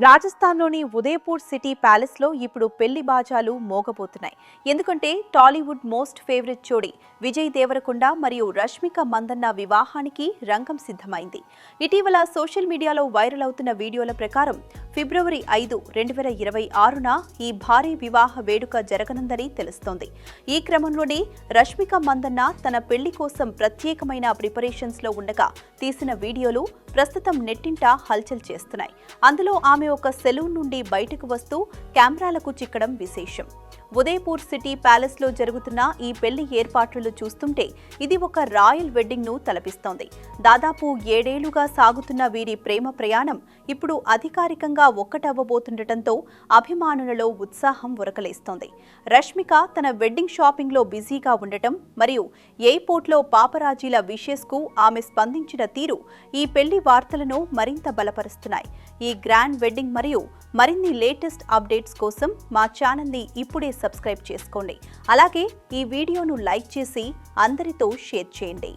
రాజస్థాన్లోని ఉదయపూర్ సిటీ ప్యాలెస్లో ఇప్పుడు పెళ్లి బాజాలు మోగబోతున్నాయి. ఎందుకంటే టాలీవుడ్ మోస్ట్ ఫేవరెట్ జోడీ విజయ్ దేవరకొండ మరియు రష్మిక మందన్న వివాహానికి రంగం సిద్ధమైంది. ఇటీవల సోషల్ మీడియాలో వైరల్ అవుతున్న వీడియోల ప్రకారం ఫిబ్రవరి 5, 2026న ఈ భారీ వివాహ వేడుక జరగనుందని తెలుస్తోంది. ఈ క్రమంలోనే రష్మిక మందన్న తన పెళ్లి కోసం ప్రత్యేకమైన ప్రిపరేషన్స్లో ఉండగా తీసిన వీడియోలు ప్రస్తుతం నెట్టింట హల్చల్ చేస్తున్నాయి. అందులో ఆమె ఒక సెలూన్ నుండి బయటకు వస్తూ కెమెరాలకు చిక్కడం విశేషం. ఉదయపూర్ సిటీ ప్యాలెస్ లో జరుగుతున్న ఈ పెళ్లి ఏర్పాట్లను చూస్తుంటే ఇది ఒక రాయల్ వెడ్డింగ్ ను తలపిస్తోంది. దాదాపు 7 ఏళ్లుగా సాగుతున్న వీరి ప్రేమ ప్రయాణం ఇప్పుడు అధికారికంగా ఒక్కటవ్వబోతుండటంతో అభిమానులలో ఉత్సాహం ఉరకలేస్తోంది. రష్మిక తన వెడ్డింగ్ షాపింగ్ లో బిజీగా ఉండటం మరియు ఎయిర్పోర్ట్ లో పాపరాజీల విషెస్ కు ఆమె స్పందించిన తీరు ఈ పెళ్లి వార్తలను మరింత బలపరుస్తున్నాయి. ఈ గ్రాండ్ వెడ్డింగ్ మరియు మరిన్ని లేటెస్ట్ అప్డేట్స్ కోసం మా ఛానల్ ని ఇప్పుడే సబ్స్క్రైబ్ చేసుకోండి. అలాగే ఈ వీడియోను లైక్ చేసి అందరితో షేర్ చేయండి.